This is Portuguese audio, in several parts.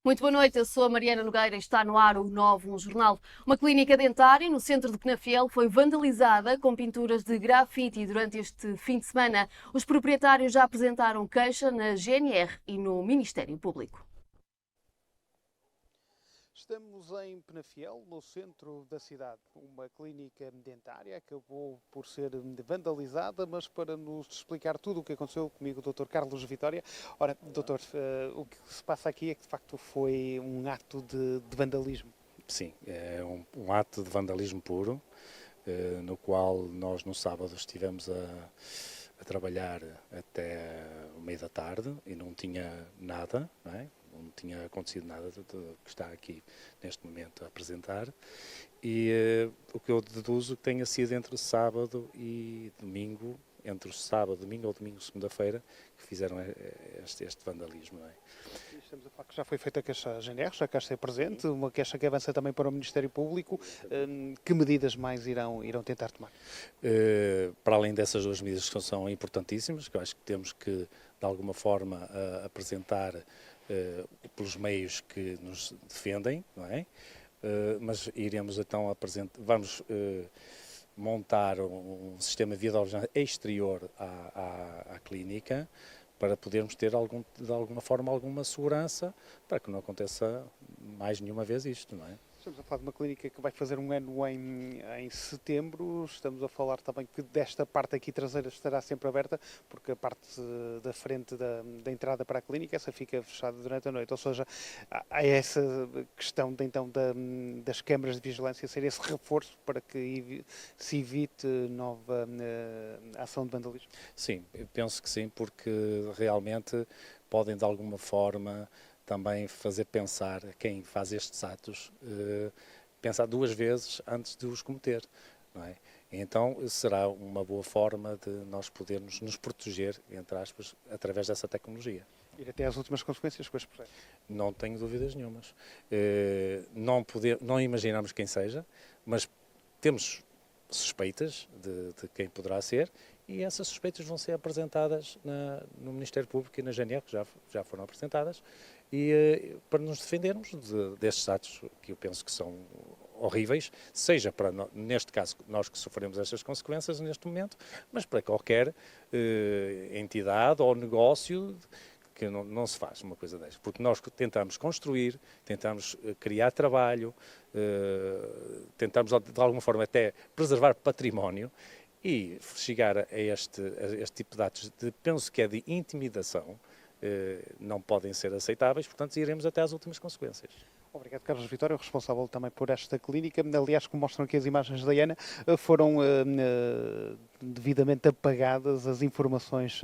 Muito boa noite, eu sou a Mariana Nogueira e está no ar o Novo um Jornal. Uma clínica dentária no centro de Penafiel foi vandalizada com pinturas de grafite durante este fim de semana. Os proprietários já apresentaram queixa na GNR e no Ministério Público. Estamos em Penafiel, no centro da cidade. Uma clínica dentária acabou por ser vandalizada, mas para nos explicar tudo o que aconteceu comigo, o Dr. Carlos Vitória. Ora, doutor, o que se passa aqui é que de facto foi um ato de vandalismo. Sim, é um ato de vandalismo puro, no qual nós no sábado estivemos a trabalhar até o meio da tarde e não tinha nada, não é? Não tinha acontecido nada do que está aqui neste momento a apresentar. E o que eu deduzo que tenha sido entre sábado e domingo, entre o sábado, domingo ou domingo, segunda-feira, que fizeram este vandalismo, não é? Estamos a falar que já foi feita a queixa à GNR, já cá está presente, uma queixa que avança também para o Ministério Público. Que medidas mais irão tentar tomar? Para além dessas duas medidas que são importantíssimas, que eu acho que temos que, de alguma forma, apresentar pelos meios que nos defendem, não é? Mas iremos então vamos montar um sistema de via de urgência exterior à clínica, para podermos ter de alguma forma alguma segurança, para que não aconteça mais nenhuma vez isto, não é? Estamos a falar de uma clínica que vai fazer um ano em setembro. Estamos a falar também que desta parte aqui traseira estará sempre aberta, porque a parte da frente da entrada para a clínica, essa fica fechada durante a noite. Ou seja, há essa questão então das câmaras de vigilância ser esse reforço para que se evite nova ação de vandalismo. Sim, eu penso que sim, porque realmente podem de alguma forma também fazer pensar quem faz estes atos, pensar duas vezes antes de os cometer, não é? Então será uma boa forma de nós podermos nos proteger, entre aspas, através dessa tecnologia. Ir até às últimas consequências com este processo. Não tenho dúvidas nenhumas. Não imaginamos quem seja, mas temos suspeitas de quem poderá ser, e essas suspeitas vão ser apresentadas no Ministério Público e na GNR, que já foram apresentadas, e para nos defendermos destes atos que eu penso que são horríveis, seja para, neste caso, nós que sofremos estas consequências neste momento, mas para qualquer entidade ou negócio que não se faz uma coisa destas, porque nós tentamos construir, tentamos criar trabalho, tentamos de alguma forma até preservar património, e chegar a este tipo de atos, penso que é de intimidação, não podem ser aceitáveis, portanto iremos até às últimas consequências. Obrigado, Carlos Vitória, o responsável também por esta clínica. Aliás, como mostram aqui as imagens da Iana, foram devidamente apagadas as informações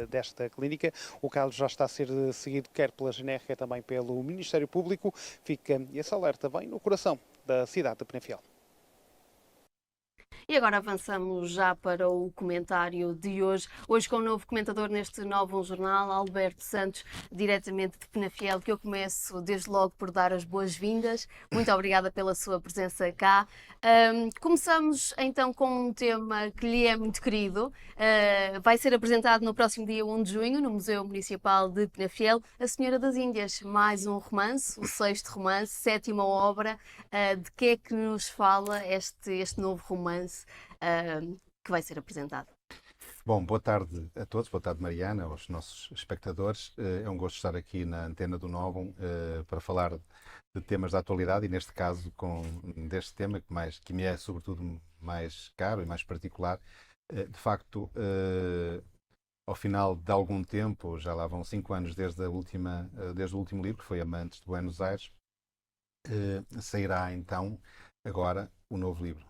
desta clínica. O caso já está a ser seguido quer pela GNR, quer também pelo Ministério Público. Fica esse alerta bem no coração da cidade de Penafiel. E agora avançamos já para o comentário de hoje. Hoje com um novo comentador neste Novo um Jornal, Alberto Santos, diretamente de Penafiel, que eu começo desde logo por dar as boas-vindas. Muito obrigada pela sua presença cá. Começamos então com um tema que lhe é muito querido. Vai ser apresentado no próximo dia 1 de junho, no Museu Municipal de Penafiel, A Senhora das Índias. Mais um romance, o sexto romance, sétima obra. De que é que nos fala este novo romance que vai ser apresentado? Bom, boa tarde a todos, boa tarde Mariana, aos nossos espectadores. É um gosto estar aqui na antena do Novum para falar de temas da atualidade e neste caso deste tema que me é sobretudo mais caro e mais particular. De facto, ao final de algum tempo, já lá vão 5 anos desde o último livro, que foi Amantes de Buenos Aires, sairá então agora o novo livro.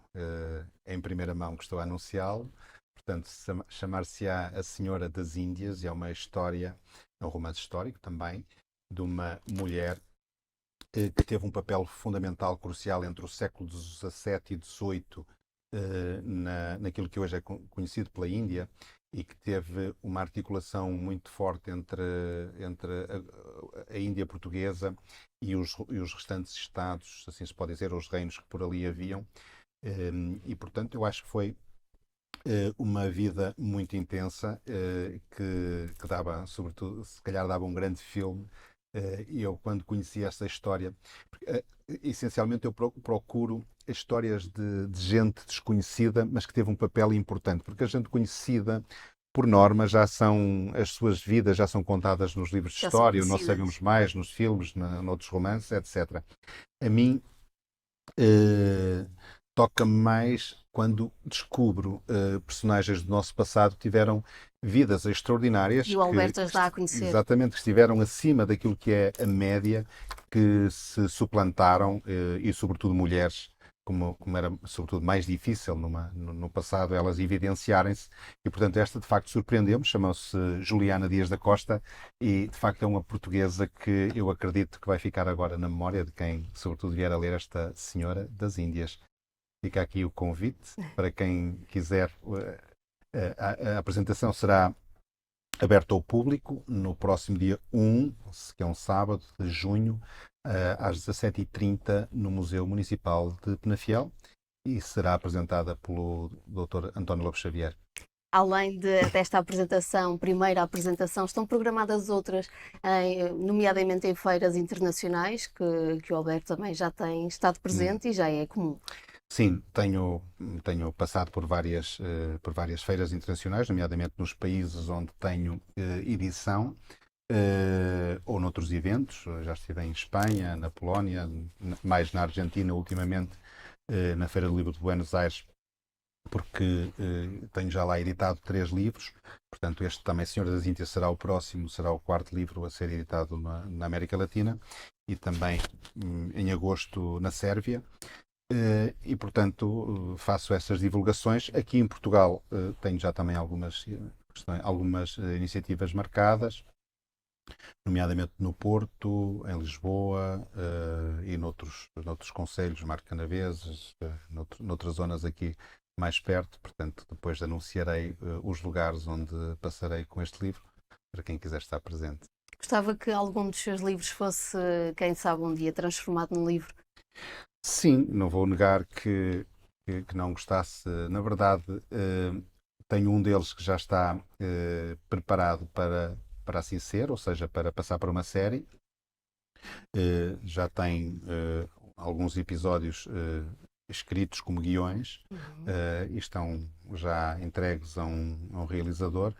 Em primeira mão que estou a anunciá-lo. Portanto, chamar-se-á A Senhora das Índias e é uma história, é um romance histórico também, de uma mulher que teve um papel fundamental, crucial entre o século XVII e XVIII naquilo que hoje é conhecido pela Índia e que teve uma articulação muito forte entre a Índia portuguesa e os restantes estados, assim se pode dizer, os reinos que por ali haviam. E, portanto, eu acho que foi uma vida muito intensa que dava, sobretudo, se calhar dava um grande filme Eu, quando conheci esta história, essencialmente eu procuro histórias de gente desconhecida, mas que teve um papel importante, porque a gente conhecida, por norma, as suas vidas já são contadas nos livros de Já são história, nós conhecidas. sabemos mais, nos filmes, noutros romances, etc. A mim, eh, toca-me mais quando descubro personagens do nosso passado que tiveram vidas extraordinárias, E o Alberto as dá a conhecer. exatamente, que estiveram acima daquilo que é a média, que se suplantaram, e sobretudo mulheres, como era sobretudo mais difícil no passado elas evidenciarem-se, e portanto esta de facto surpreendeu-me, chamou-se Juliana Dias da Costa, e de facto é uma portuguesa que eu acredito que vai ficar agora na memória de quem sobretudo vier a ler esta Senhora das Índias. Fica aqui o convite para quem quiser. A apresentação será aberta ao público no próximo dia 1, que é um sábado de junho, às 17h30 no Museu Municipal de Penafiel, e será apresentada pelo Dr. António Lopes Xavier. Além desta apresentação, primeira apresentação, estão programadas outras, nomeadamente em feiras internacionais, que o Alberto também já tem estado presente e já é comum. Sim, tenho passado por várias feiras internacionais, nomeadamente nos países onde tenho edição, ou noutros eventos. Já estive em Espanha, na Polónia, mais na Argentina ultimamente, na Feira do Livro de Buenos Aires, porque tenho já lá editado 3 livros. Portanto, este também, Senhora das Índias, será o próximo, será o 4º livro a ser editado na América Latina, e também em agosto na Sérvia. E, portanto, faço essas divulgações. Aqui em Portugal tenho já também algumas iniciativas marcadas, nomeadamente no Porto, em Lisboa, e noutros concelhos marcanaveses, noutras zonas aqui mais perto. Portanto, depois anunciarei os lugares onde passarei com este livro, para quem quiser estar presente. Gostava que algum dos seus livros fosse, quem sabe, um dia transformado num livro. Sim, não vou negar que não gostasse. Na verdade, tenho um deles que já está preparado para assim ser, ou seja, para passar para uma série. Já tem alguns episódios escritos como guiões, e estão já entregues a um realizador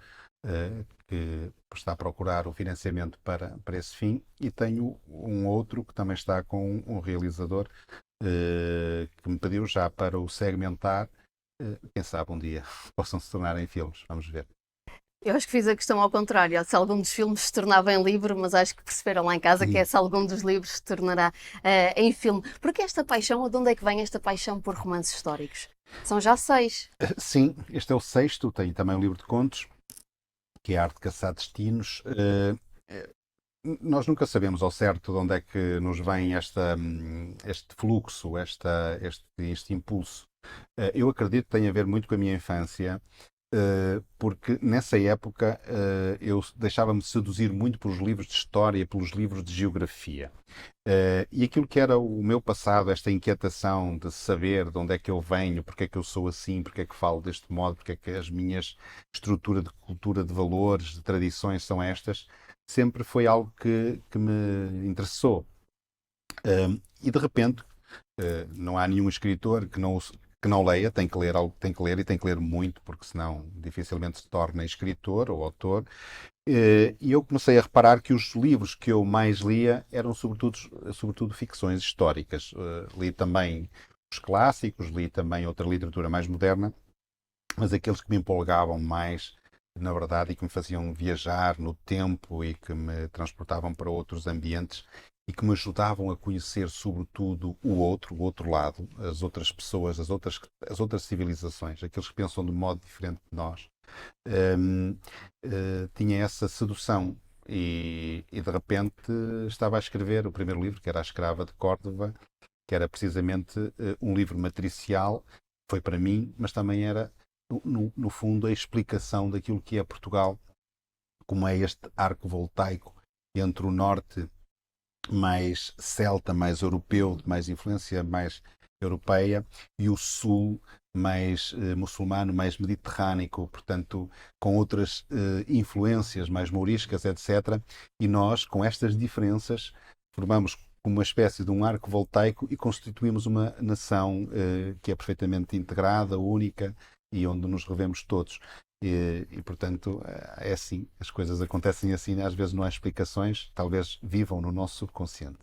que está a procurar o financiamento para esse fim, e tenho um outro que também está com um realizador que me pediu já para o segmentar. Quem sabe um dia possam se tornar em filmes, vamos ver. Eu acho que fiz a questão ao contrário, se algum dos filmes se tornava em livro, mas acho que perceberam lá em casa que é se algum dos livros se tornará em filme. Porque esta paixão, ou de onde é que vem esta paixão por romances históricos? São já 6. Sim, este é o 6º, tenho também um livro de contos, que é a Arte de Caçar Destinos. Nós nunca sabemos ao certo de onde é que nos vem este fluxo, este impulso. Eu acredito que tem a ver muito com a minha infância, porque nessa época eu deixava-me seduzir muito pelos livros de história, pelos livros de geografia. E aquilo que era o meu passado, esta inquietação de saber de onde é que eu venho, porque é que eu sou assim, porque é que falo deste modo, porque é que as minhas estruturas de cultura, de valores, de tradições são estas, sempre foi algo que me interessou. E de repente, não há nenhum escritor que não leia, tem que ler algo, tem que ler, e tem que ler muito, porque senão dificilmente se torna escritor ou autor. E eu comecei a reparar que os livros que eu mais lia eram sobretudo ficções históricas. Li também os clássicos, li também outra literatura mais moderna, mas aqueles que me empolgavam mais, na verdade, e que me faziam viajar no tempo e que me transportavam para outros ambientes e que me ajudavam a conhecer, sobretudo, o outro lado, as outras pessoas, as outras civilizações, aqueles que pensam de modo diferente de nós. Tinha essa sedução, e de repente estava a escrever o primeiro livro, que era A Escrava de Córdoba, que era precisamente um livro matricial. Foi para mim, mas também era, no fundo, a explicação daquilo que é Portugal, como é este arco voltaico entre o norte mais celta, mais europeu, de mais influência mais europeia, e o sul mais muçulmano, mais mediterrâneo, portanto, com outras influências mais mouriscas, etc. E nós, com estas diferenças, formamos uma espécie de um arco voltaico e constituímos uma nação que é perfeitamente integrada, única e onde nos revemos todos. Portanto, é assim, as coisas acontecem assim, às vezes não há explicações, talvez vivam no nosso subconsciente.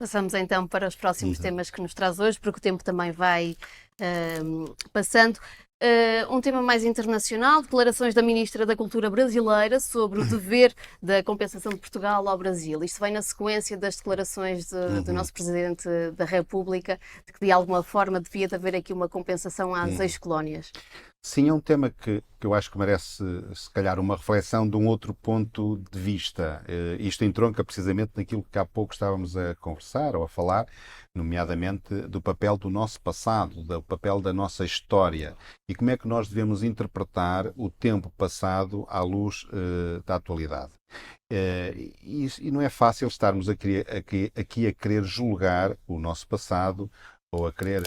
Passamos então para os próximos Exato. temas que nos traz hoje, porque o tempo também vai passando. Um tema mais internacional, declarações da Ministra da Cultura brasileira sobre o dever da compensação de Portugal ao Brasil. Isto vem na sequência das declarações do nosso Presidente da República, de que de alguma forma devia haver aqui uma compensação às ex-colónias. Sim, é um tema que eu acho que merece, se calhar, uma reflexão de um outro ponto de vista. Isto entronca precisamente naquilo que há pouco estávamos a conversar ou a falar, nomeadamente do papel do nosso passado, do papel da nossa história e como é que nós devemos interpretar o tempo passado à luz da atualidade. E não é fácil estarmos aqui a querer julgar o nosso passado ou a querer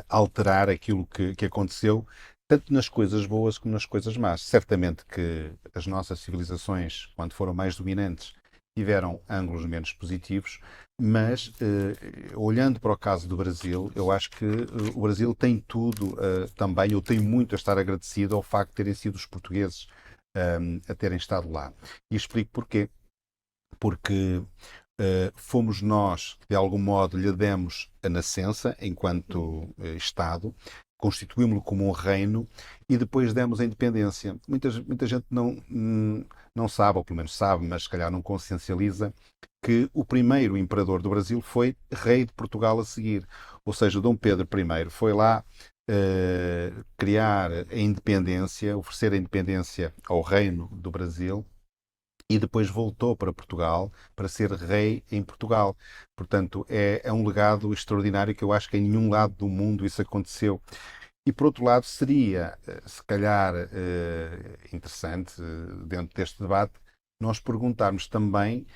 alterar aquilo que aconteceu, tanto nas coisas boas como nas coisas más. Certamente que as nossas civilizações, quando foram mais dominantes, tiveram ângulos menos positivos, mas olhando para o caso do Brasil, eu acho que o Brasil tem tudo também, eu tenho muito a estar agradecido ao facto de terem sido os portugueses a terem estado lá. E explico porquê. Porque fomos nós que, de algum modo, lhe demos a nascença enquanto Estado, constituímos-lo como um reino e depois demos a independência. Muita gente não sabe, ou pelo menos sabe, mas se calhar não consciencializa, que o primeiro imperador do Brasil foi rei de Portugal a seguir. Ou seja, Dom Pedro I foi lá criar a independência, oferecer a independência ao reino do Brasil, e depois voltou para Portugal para ser rei em Portugal. Portanto, é um legado extraordinário que eu acho que em nenhum lado do mundo isso aconteceu. E, por outro lado, seria, se calhar, interessante, dentro deste debate, nós perguntarmos também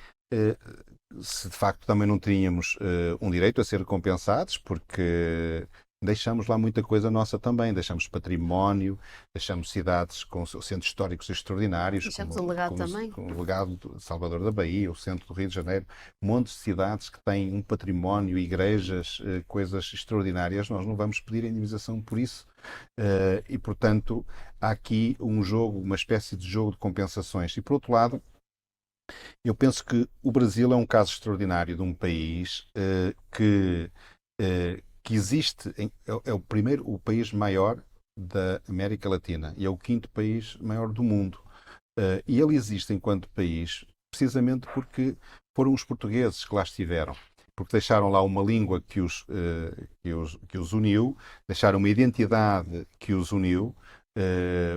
se de facto também não teríamos um direito a ser compensados, porque deixamos lá muita coisa nossa também, deixamos património, deixamos cidades com centros históricos extraordinários, Deixamos um legado também. como o legado de Salvador da Bahia, o centro do Rio de Janeiro, montes de cidades que têm um património, igrejas, coisas extraordinárias. Nós não vamos pedir indemnização por isso. E, portanto, há aqui um jogo, uma espécie de jogo de compensações. E, por outro lado, eu penso que o Brasil é um caso extraordinário de um país que existe, é o país maior da América Latina e é o quinto país maior do mundo. E ele existe enquanto país precisamente porque foram os portugueses que lá estiveram, porque deixaram lá uma língua que os uniu, deixaram uma identidade que os uniu.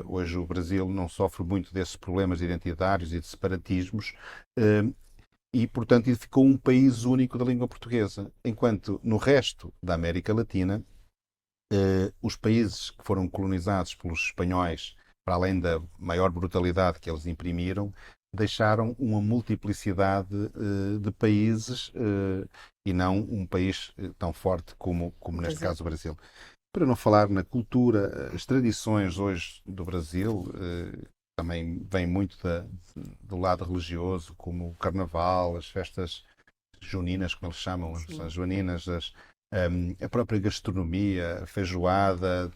Hoje o Brasil não sofre muito desses problemas identitários e de separatismos, e, portanto, ficou um país único da língua portuguesa. Enquanto no resto da América Latina, os países que foram colonizados pelos espanhóis, para além da maior brutalidade que eles imprimiram, deixaram uma multiplicidade de países e não um país tão forte como neste caso o Brasil. Para não falar na cultura, as tradições hoje do Brasil também vêm muito do lado religioso, como o Carnaval, as festas juninas, como eles chamam, as joaninas, a própria gastronomia, a feijoada,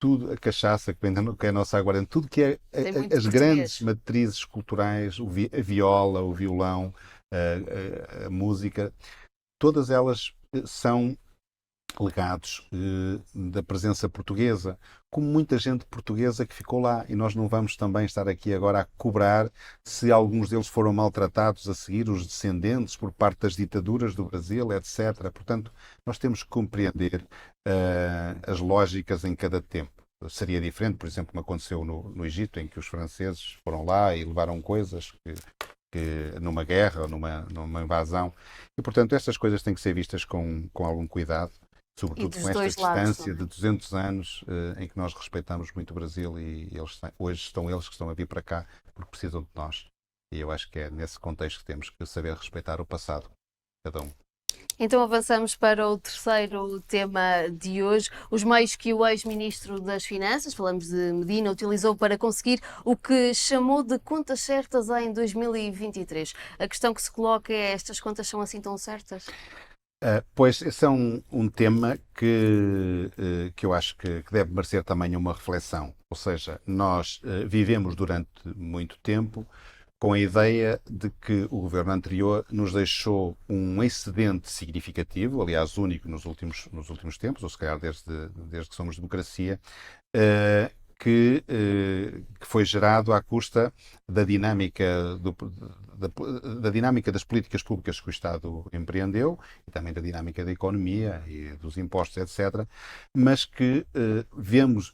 tudo, a cachaça, que é a nossa aguardente, tudo que é as grandes matrizes culturais, a viola, o violão, a música, todas elas são legados da presença portuguesa, como muita gente portuguesa que ficou lá, e nós não vamos também estar aqui agora a cobrar se alguns deles foram maltratados a seguir, os descendentes, por parte das ditaduras do Brasil, etc. Portanto, nós temos que compreender as lógicas em cada tempo. Seria diferente, por exemplo, como aconteceu no Egito, em que os franceses foram lá e levaram coisas numa guerra ou numa invasão. E, portanto, estas coisas têm que ser vistas com algum cuidado, sobretudo com esta distância de 200 anos em que nós respeitamos muito o Brasil e hoje estão eles que estão a vir para cá porque precisam de nós. E eu acho que é nesse contexto que temos que saber respeitar o passado, cada um. Então avançamos para o terceiro tema de hoje, os meios que o ex-ministro das Finanças, falamos de Medina, utilizou para conseguir o que chamou de contas certas em 2023. A questão que se coloca é: estas contas são assim tão certas? Pois, esse é um tema que eu acho que deve merecer também uma reflexão. Ou seja, nós vivemos durante muito tempo com a ideia de que o governo anterior nos deixou um excedente significativo, aliás, único nos últimos tempos, ou se calhar desde que somos democracia, eh, que foi gerado à custa da dinâmica, da dinâmica das políticas públicas que o Estado empreendeu e também da dinâmica da economia e dos impostos, etc. Mas que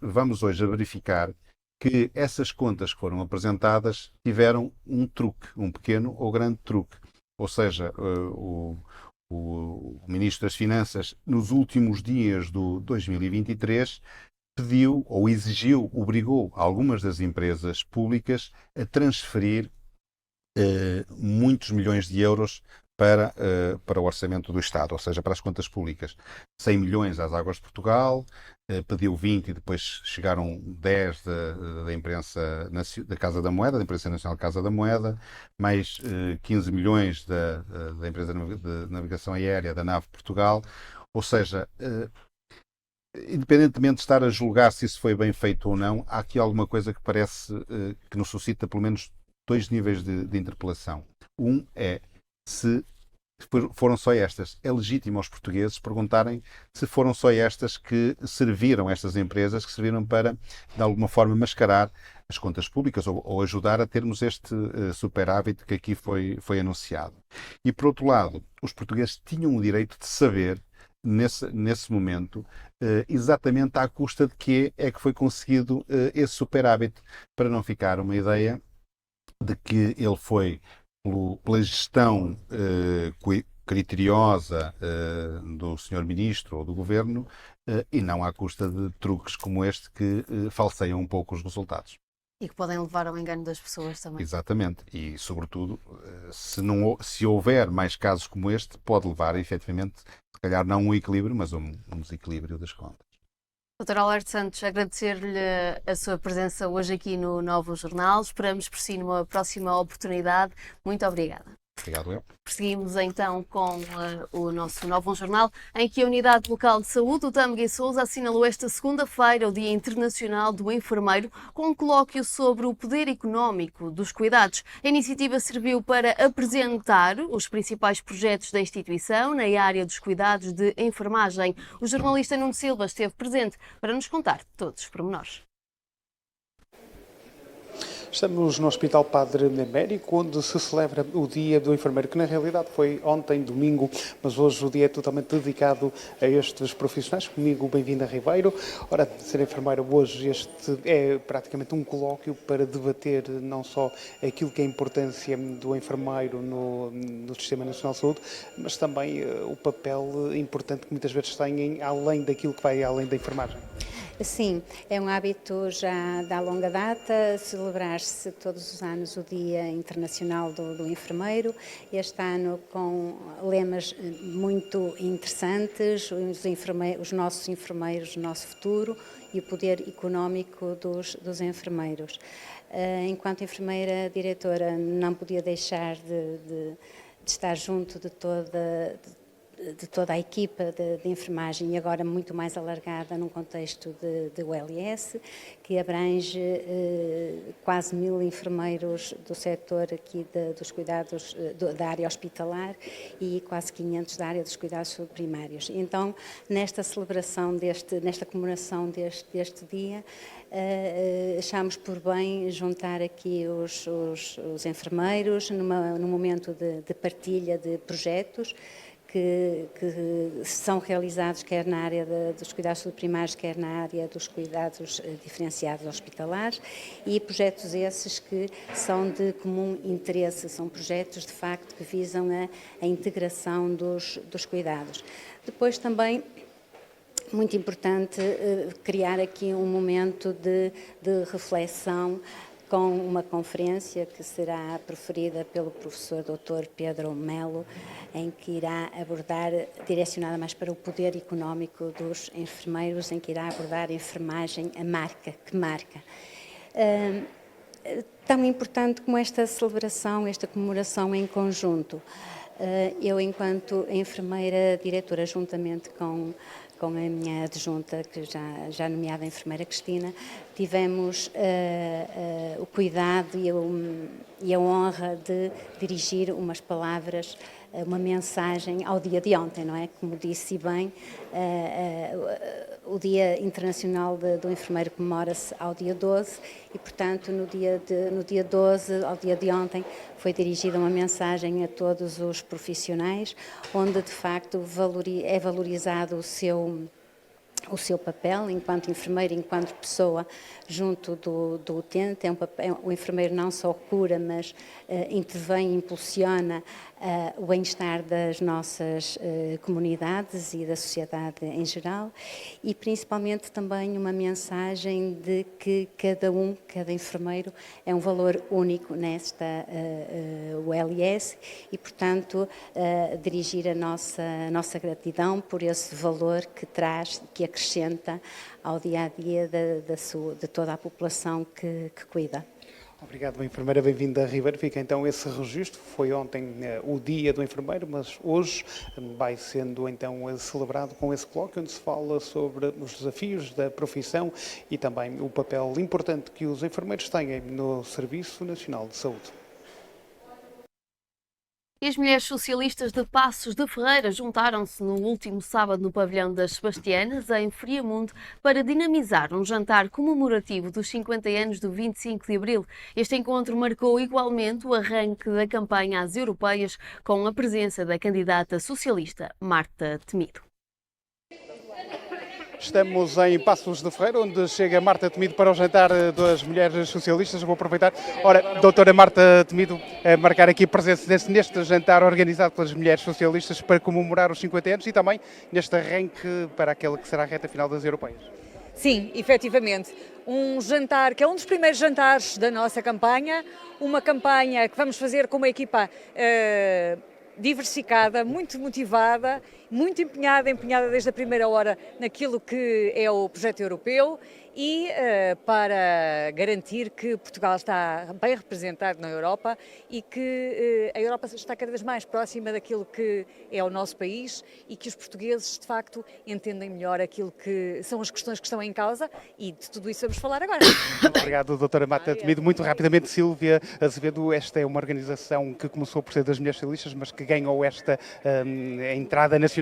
vamos hoje a verificar que essas contas que foram apresentadas tiveram um truque, um pequeno ou grande truque. Ou seja, o Ministro das Finanças, nos últimos dias do 2023, pediu ou exigiu, obrigou algumas das empresas públicas a transferir muitos milhões de euros para o orçamento do Estado, ou seja, para as contas públicas. 100 milhões às Águas de Portugal, pediu 20 e depois chegaram 10 da imprensa da Casa da Moeda, da Imprensa Nacional Casa da Moeda, mais 15 milhões da empresa de navegação aérea da Nave Portugal, ou seja, independentemente de estar a julgar se isso foi bem feito ou não, há aqui alguma coisa que parece que nos suscita pelo menos dois níveis de interpelação. Um é se foram só estas. É legítimo aos portugueses perguntarem se foram só estas que serviram, estas empresas que serviram para, de alguma forma, mascarar as contas públicas ou ajudar a termos este superávit que aqui foi anunciado. E, por outro lado, os portugueses tinham o direito de saber nesse momento, exatamente à custa de que é que foi conseguido esse superávit, para não ficar uma ideia de que ele foi pela gestão criteriosa do Sr. Ministro ou do Governo e não à custa de truques como este que falseiam um pouco os resultados. E que podem levar ao engano das pessoas também. Exatamente. E, sobretudo, se houver mais casos como este, pode levar, efetivamente, se calhar não um equilíbrio, mas um desequilíbrio das contas. Dr. Alberto Santos, agradecer-lhe a sua presença hoje aqui no Novo Jornal. Esperamos por si numa próxima oportunidade. Muito obrigada. Obrigado, eu. Prosseguimos então com o nosso Novo Jornal, em que a Unidade Local de Saúde, o Tâmega e Sousa, assinalou esta segunda-feira o Dia Internacional do Enfermeiro, com um colóquio sobre o poder económico dos cuidados. A iniciativa serviu para apresentar os principais projetos da instituição na área dos cuidados de enfermagem. O jornalista Nuno Silva esteve presente para nos contar todos os pormenores. Estamos no Hospital Padre Américo, onde se celebra o Dia do Enfermeiro, que na realidade foi ontem, domingo, mas hoje o dia é totalmente dedicado a estes profissionais. Comigo, Bem-vinda Ribeiro. Ora, ser enfermeiro hoje, este é praticamente um colóquio para debater não só aquilo que é a importância do enfermeiro no Sistema Nacional de Saúde, mas também o papel importante que muitas vezes têm além daquilo que vai além da enfermagem. Sim, é um hábito já da longa data celebrar-se todos os anos o Dia Internacional do Enfermeiro, este ano com lemas muito interessantes, os nossos enfermeiros, o nosso futuro e o poder económico dos enfermeiros. Enquanto enfermeira diretora não podia deixar de estar junto de toda a equipa de enfermagem e agora muito mais alargada num contexto de ULS, que abrange quase 1000 enfermeiros do setor aqui dos cuidados da área hospitalar e quase 500 da área dos cuidados primários. Então, nesta celebração, nesta comemoração deste dia, achámos por bem juntar aqui os enfermeiros num momento de partilha de projetos que são realizados quer na área dos cuidados primários, quer na área dos cuidados diferenciados hospitalares, e projetos esses que são de comum interesse, são projetos de facto que visam a integração dos cuidados. Depois também, muito importante, criar aqui um momento de reflexão com uma conferência que será proferida pelo professor Dr. Pedro Melo, em que irá abordar, direcionada mais para o poder económico dos enfermeiros, em que irá abordar a enfermagem, a marca, que marca. Tão importante como esta celebração, esta comemoração em conjunto. Eu, enquanto enfermeira diretora, juntamente com a minha adjunta, que já nomeada enfermeira Cristina, tivemos o cuidado e a honra de dirigir umas palavras, uma mensagem ao dia de ontem, não é? Como disse bem, o Dia Internacional do Enfermeiro comemora-se ao dia 12 e, portanto, no dia 12, ao dia de ontem, foi dirigida uma mensagem a todos os profissionais, onde, de facto, é valorizado o seu papel enquanto enfermeiro, enquanto pessoa junto do utente. O enfermeiro não só cura, mas intervém, impulsiona o bem-estar das nossas comunidades e da sociedade em geral, e principalmente também uma mensagem de que cada enfermeiro é um valor único nesta ULS e, portanto, dirigir a nossa gratidão por esse valor que traz, que acrescenta ao dia-a-dia de toda a população que cuida. Obrigado, enfermeira, bem-vinda a Ribeiro. Fica então esse registro. Foi ontem o Dia do Enfermeiro, mas hoje vai sendo então celebrado com esse colóquio onde se fala sobre os desafios da profissão e também o papel importante que os enfermeiros têm no Serviço Nacional de Saúde. E as mulheres socialistas de Passos de Ferreira juntaram-se no último sábado no pavilhão das Sebastianas, em Friamundo, para dinamizar um jantar comemorativo dos 50 anos do 25 de Abril. Este encontro marcou igualmente o arranque da campanha às europeias, com a presença da candidata socialista Marta Temido. Estamos em Passos de Ferreira, onde chega Marta Temido para o jantar das mulheres socialistas. Vou aproveitar. Ora, doutora Marta Temido, a marcar aqui a presença neste jantar organizado pelas mulheres socialistas para comemorar os 50 anos e também neste arranque para aquela que será a reta final das europeias. Sim, efetivamente. Um jantar que é um dos primeiros jantares da nossa campanha, uma campanha que vamos fazer com uma equipa diversificada, muito motivada, muito empenhada desde a primeira hora naquilo que é o projeto europeu e para garantir que Portugal está bem representado na Europa e que a Europa está cada vez mais próxima daquilo que é o nosso país e que os portugueses, de facto, entendem melhor aquilo que são as questões que estão em causa e de tudo isso vamos falar agora. Obrigado, doutora Marta Temido. Muito rapidamente, Sílvia Azevedo, esta é uma organização que começou por ser das mulheres socialistas, mas que ganhou esta entrada nacional.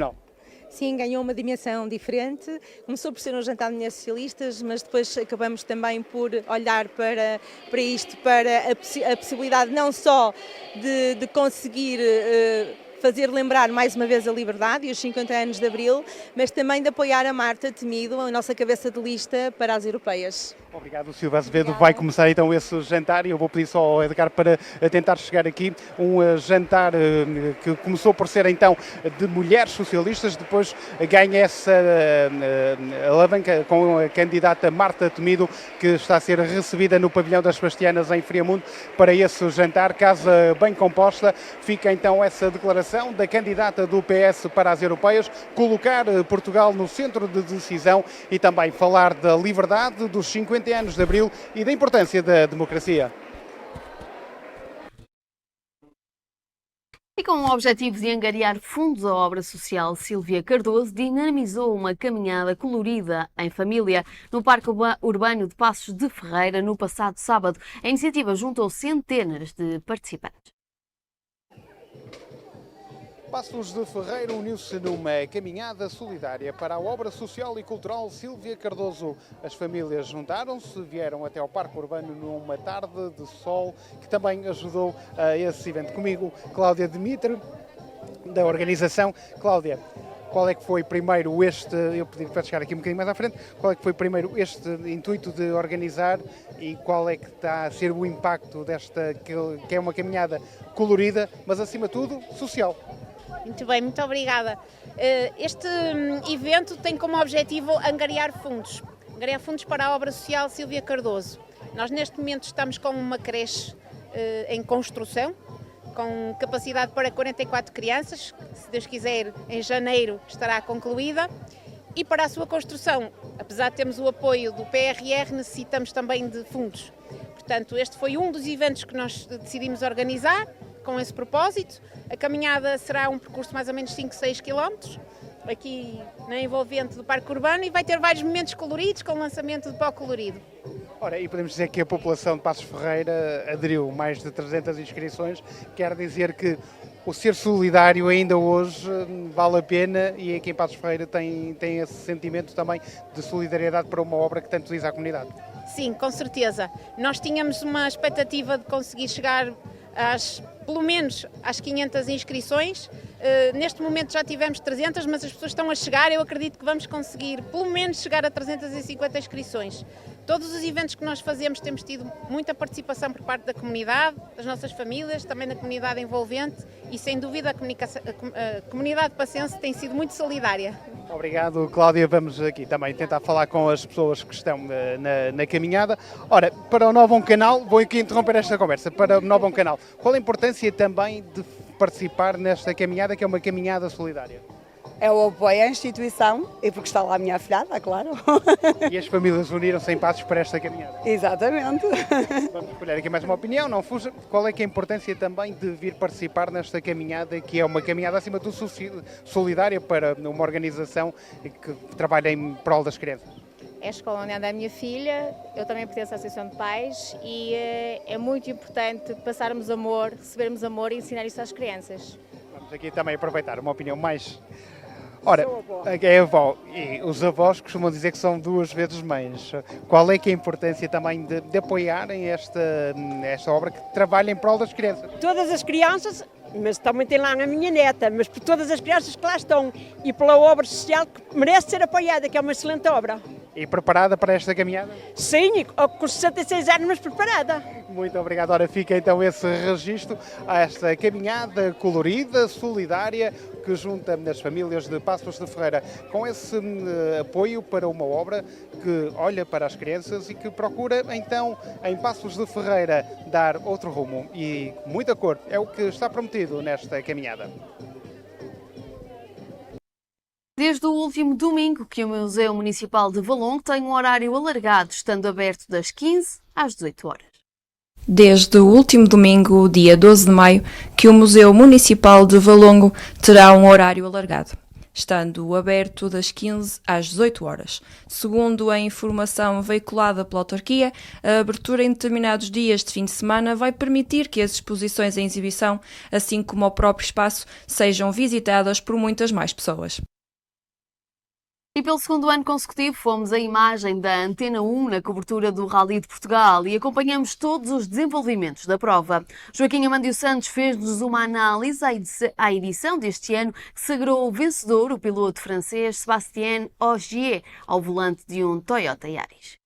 Sim, ganhou uma dimensão diferente. Começou por ser um jantar de mulheres socialistas, mas depois acabamos também por olhar para isto, para a possibilidade não só de conseguir fazer lembrar mais uma vez a liberdade e os 50 anos de Abril, mas também de apoiar a Marta Temido, a nossa cabeça de lista para as europeias. Obrigado, Silvia Azevedo. Vai começar então esse jantar e eu vou pedir só ao Edgar para tentar chegar aqui. Um jantar que começou por ser então de mulheres socialistas, depois ganha essa alavanca com a candidata Marta Temido, que está a ser recebida no pavilhão das Sebastianas em Friamundo para esse jantar. Casa bem composta, fica então essa declaração da candidata do PS para as europeias, colocar Portugal no centro de decisão e também falar da liberdade, dos 50 anos de Abril e da importância da democracia. E com o objetivo de angariar fundos à obra social, Sílvia Cardoso dinamizou uma caminhada colorida em família no Parque Urbano de Passos de Ferreira no passado sábado. A iniciativa juntou centenas de participantes. Passos de Ferreira uniu-se numa caminhada solidária para a obra social e cultural Sílvia Cardoso. As famílias juntaram-se, vieram até ao Parque Urbano numa tarde de sol, que também ajudou a esse evento. Comigo, Cláudia Dimitri, da organização. Cláudia, qual é que foi primeiro eu pedi para chegar aqui um bocadinho mais à frente, qual é que foi primeiro este intuito de organizar e qual é que está a ser o impacto desta, que é uma caminhada colorida, mas acima de tudo, social? Muito bem, muito obrigada. Este evento tem como objetivo angariar fundos Angariar fundos para a obra social Silvia Cardoso. Nós neste momento estamos com uma creche em construção, com capacidade para 44 crianças, se Deus quiser em janeiro estará concluída, e para a sua construção, apesar de termos o apoio do PRR, necessitamos também de fundos. Portanto, este foi um dos eventos que nós decidimos organizar com esse propósito. A caminhada será um percurso de mais ou menos 5-6 km, aqui na envolvente do Parque Urbano, e vai ter vários momentos coloridos, com o lançamento de pó colorido. Ora, e podemos dizer que a população de Passos Ferreira aderiu, mais de 300 inscrições, quer dizer que o ser solidário ainda hoje vale a pena, e aqui em Passos Ferreira tem esse sentimento também de solidariedade para uma obra que tanto utiliza a comunidade. Sim, com certeza. Nós tínhamos uma expectativa de conseguir chegar pelo menos às 500 inscrições. Neste momento já tivemos 300, mas as pessoas estão a chegar. Eu acredito que vamos conseguir pelo menos chegar a 350 inscrições. Todos os eventos que nós fazemos temos tido muita participação por parte da comunidade, das nossas famílias, também da comunidade envolvente, e sem dúvida a comunidade passense tem sido muito solidária. Obrigado, Cláudia. Vamos aqui também tentar falar com as pessoas que estão na caminhada. Ora, para o Novo Canal, vou aqui interromper esta conversa, para o Novo Canal, qual a importância também de participar nesta caminhada, que é uma caminhada solidária? É o apoio à instituição, e porque está lá a minha afilhada, claro. E as famílias uniram-se em Passos para esta caminhada? Exatamente. Vamos escolher aqui mais uma opinião, não fuja. Qual é que é a importância também de vir participar nesta caminhada, que é uma caminhada acima de tudo solidária para uma organização que trabalha em prol das crianças? É a escola onde anda a minha filha, eu também pertenço à Associação de Pais, e é muito importante passarmos amor, recebermos amor e ensinar isso às crianças. Vamos aqui também aproveitar uma opinião mais... Ora, é a avó, e os avós costumam dizer que são 2 vezes mães. Qual é que é a importância também de apoiarem esta obra que trabalha em prol das crianças? Todas as crianças, mas também tem lá a minha neta, mas por todas as crianças que lá estão, e pela obra social que merece ser apoiada, que é uma excelente obra. E preparada para esta caminhada? Sim, com 66 anos, mas preparada. Muito obrigado. Ora, fica então esse registro a esta caminhada colorida, solidária, que junta as famílias de Passos de Ferreira com esse apoio para uma obra que olha para as crianças e que procura então em Passos de Ferreira dar outro rumo, e muita cor é o que está prometido nesta caminhada. Desde o último domingo que o Museu Municipal de Valongo tem um horário alargado, estando aberto das 15 às 18 horas. Desde o último domingo, dia 12 de maio, que o Museu Municipal de Valongo terá um horário alargado, estando aberto das 15 às 18 horas. Segundo a informação veiculada pela autarquia, a abertura em determinados dias de fim de semana vai permitir que as exposições em exibição, assim como o próprio espaço, sejam visitadas por muitas mais pessoas. E pelo segundo ano consecutivo fomos a imagem da Antena 1 na cobertura do Rally de Portugal e acompanhamos todos os desenvolvimentos da prova. Joaquim Amandio Santos fez-nos uma análise à edição deste ano que sagrou o vencedor, o piloto francês Sébastien Ogier, ao volante de um Toyota Yaris.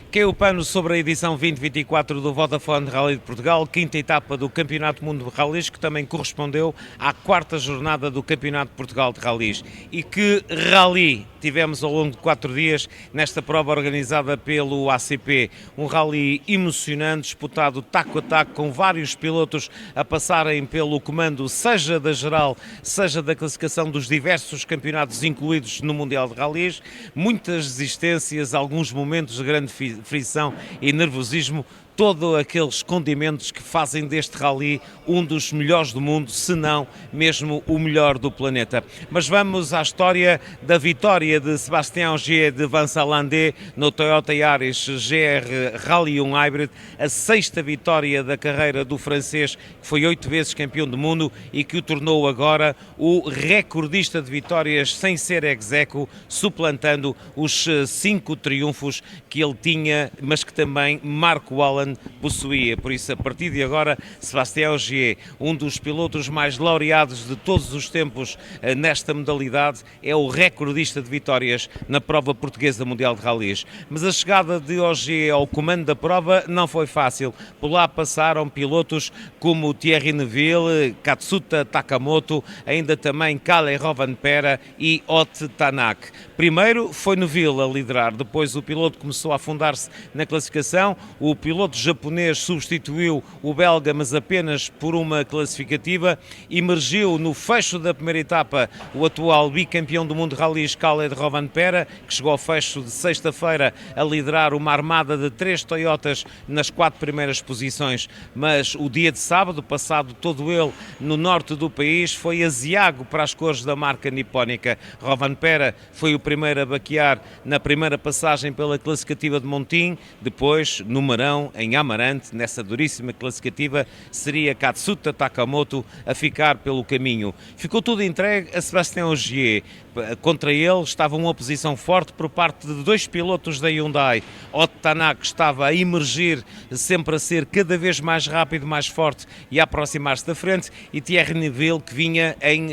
Caiu o pano sobre a edição 2024 do Vodafone Rally de Portugal, quinta etapa do Campeonato do Mundo de Rallys, que também correspondeu à 4ª jornada do Campeonato de Portugal de Rallys. E que rally tivemos ao longo de 4 dias nesta prova organizada pelo ACP. Um rally emocionante, disputado taco a taco, com vários pilotos a passarem pelo comando, seja da geral, seja da classificação dos diversos campeonatos incluídos no Mundial de Rallys. Muitas desistências, alguns momentos de grande frição e nervosismo, todos aqueles condimentos que fazem deste rally um dos melhores do mundo, se não mesmo o melhor do planeta. Mas vamos à história da vitória de Sébastien Ogier de Vincent Landais no Toyota Yaris GR Rally 1 Hybrid, a 6ª vitória da carreira do francês, que foi 8 vezes campeão do mundo e que o tornou agora o recordista de vitórias sem ser ex-aequo, suplantando os 5 triunfos que ele tinha, mas que também Marco Wallens Verstappen possuía. Por isso, a partir de agora, Sébastien Ogier, um dos pilotos mais laureados de todos os tempos nesta modalidade, é o recordista de vitórias na prova portuguesa mundial de rallies. Mas a chegada de Ogier ao comando da prova não foi fácil. Por lá passaram pilotos como Thierry Neuville, Katsuta Takamoto, ainda também Kalle Rovanperä e Ott Tanak. Primeiro foi Neuville a liderar, depois o piloto começou a afundar-se na classificação, o piloto japonês substituiu o belga, mas apenas por uma classificativa, emergiu no fecho da primeira etapa o atual bicampeão do mundo de rallies Kalle Rovanperä, que chegou ao fecho de sexta-feira a liderar uma armada de 3 Toyotas nas 4 primeiras posições, mas o dia de sábado, passado todo ele no norte do país, foi aziago para as cores da marca nipónica. Rovanperä foi o primeiro a baquear na primeira passagem pela classificativa de Montim, depois no Marão, em Amarante, nessa duríssima classificativa, seria Katsuta Takamoto a ficar pelo caminho. Ficou tudo entregue a Sébastien Ogier. Contra ele estava uma oposição forte por parte de 2 pilotos da Hyundai. Ott Tanak estava a emergir, sempre a ser cada vez mais rápido, mais forte e a aproximar-se da frente, e Thierry Neuville, que vinha em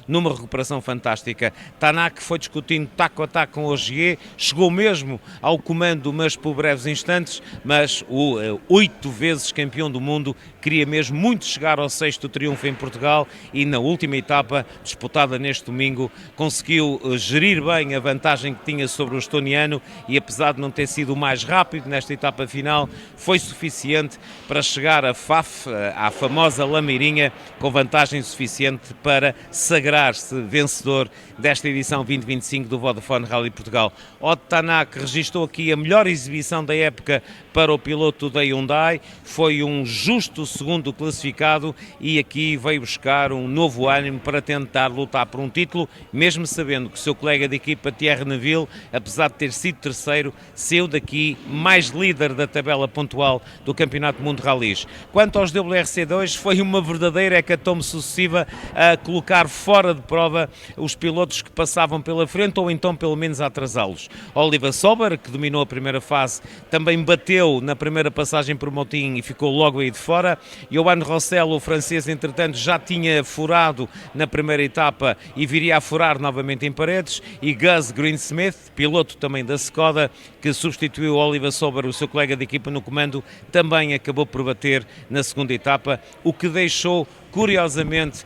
numa recuperação fantástica. Tanak foi discutindo taco a taco com Ogier, chegou mesmo ao comando, mas por breves instantes, mas o 8 vezes campeão do mundo queria mesmo muito chegar ao 6º triunfo em Portugal e na última etapa, disputada neste domingo, conseguiu gerir bem a vantagem que tinha sobre o estoniano e, apesar de não ter sido o mais rápido nesta etapa final, foi suficiente para chegar a Faf, à famosa Lameirinha, com vantagem suficiente para sagrar-se vencedor desta edição 2025 do Vodafone Rally Portugal. Ott Tanak registrou aqui a melhor exibição da época para o piloto da Hyundai, foi um justo segundo classificado e aqui veio buscar um novo ânimo para tentar lutar por um título, mesmo sabendo que o seu colega de equipa Thierry Neuville, apesar de ter sido terceiro, saiu daqui mais líder da tabela pontual do Campeonato do Mundo de Rallys. Quanto aos WRC2, foi uma verdadeira hecatombe sucessiva a colocar fora de prova os pilotos que passavam pela frente ou então pelo menos a atrasá-los. Oliver Sober, que dominou a primeira fase, também bateu na primeira passagem por Montim e ficou logo aí de fora. Johan Rossel, o francês, entretanto, já tinha furado na primeira etapa e viria a furar novamente em Paredes, e Gus Greensmith, piloto também da Skoda, que substituiu Oliver Sober, o seu colega de equipa no comando, também acabou por bater na segunda etapa, o que deixou curiosamente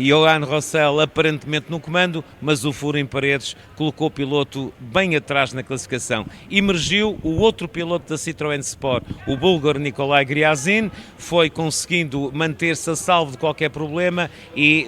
Johan Rossel aparentemente no comando, mas o furo em Paredes colocou o piloto bem atrás na classificação. Emergiu o outro piloto da Citroën Sport, o búlgaro Nikolai Gryazin, foi conseguindo manter-se a salvo de qualquer problema e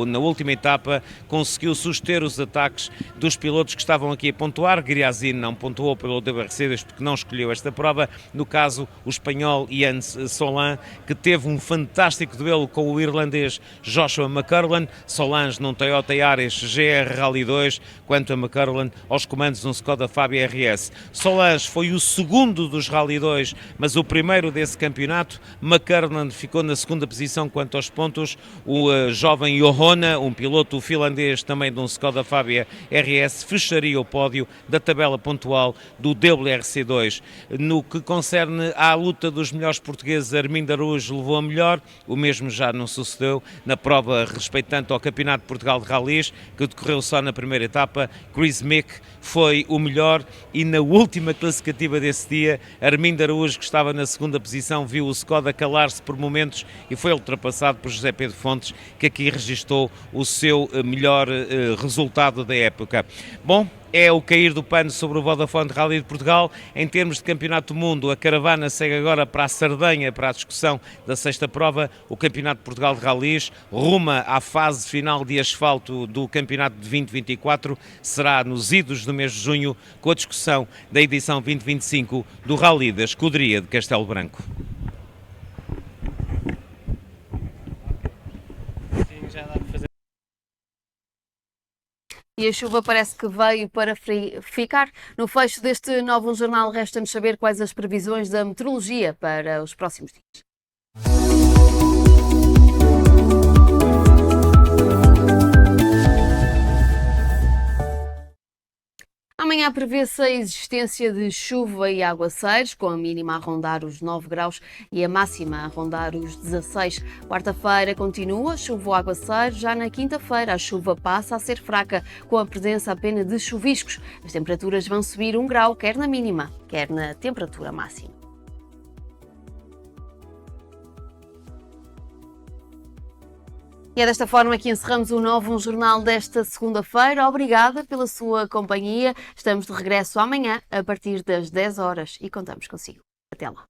na última etapa conseguiu suster os ataques dos pilotos que estavam aqui a pontuar. Gryazin não pontuou pelo WRC porque não escolheu esta prova, no caso o espanhol Jens Solan, que teve um fantástico duelo com o irlandês Joshua McCurlin, Solange num Toyota Yaris GR Rally 2, quanto a McCurlin aos comandos de um Skoda Fabia RS. Solange foi o segundo dos Rally 2, mas o primeiro desse campeonato. McCurlin ficou na segunda posição quanto aos pontos. O jovem Johanna, um piloto finlandês também de um Skoda Fabia RS, fecharia o pódio da tabela pontual do WRC2. No que concerne à luta dos melhores portugueses, Armindo Araújo levou a melhor, o mesmo já não sucedeu na prova respeitante ao Campeonato de Portugal de Rallys, que decorreu só na primeira etapa. Chris Mick foi o melhor e na última classificativa desse dia, Armindo Araújo, que estava na segunda posição, viu o Skoda calar-se por momentos e foi ultrapassado por José Pedro Fontes, que aqui registou o seu melhor resultado da época. Bom, é o cair do pano sobre o Vodafone Rally de Portugal. Em termos de Campeonato do Mundo, a caravana segue agora para a Sardenha, para a discussão da sexta prova. O Campeonato de Portugal de Rallys ruma à fase final de asfalto do Campeonato de 2024. Será nos idos do mês de junho, com a discussão da edição 2025 do Rally da Escuderia de Castelo Branco. Sim, já dá para fazer. E a chuva parece que veio para ficar. No fecho deste novo jornal, resta-nos saber quais as previsões da meteorologia para os próximos dias. Amanhã Amanhã prevê-se a existência de chuva e aguaceiros, com a mínima a rondar os 9 graus e a máxima a rondar os 16. Quarta-feira continua chuva ou aguaceiro, já na quinta-feira a chuva passa a ser fraca, com a presença apenas de chuviscos. As temperaturas vão subir 1 grau, quer na mínima, quer na temperatura máxima. E é desta forma que encerramos o Novo Jornal desta segunda-feira. Obrigada pela sua companhia. Estamos de regresso amanhã a partir das 10 horas e contamos consigo. Até lá.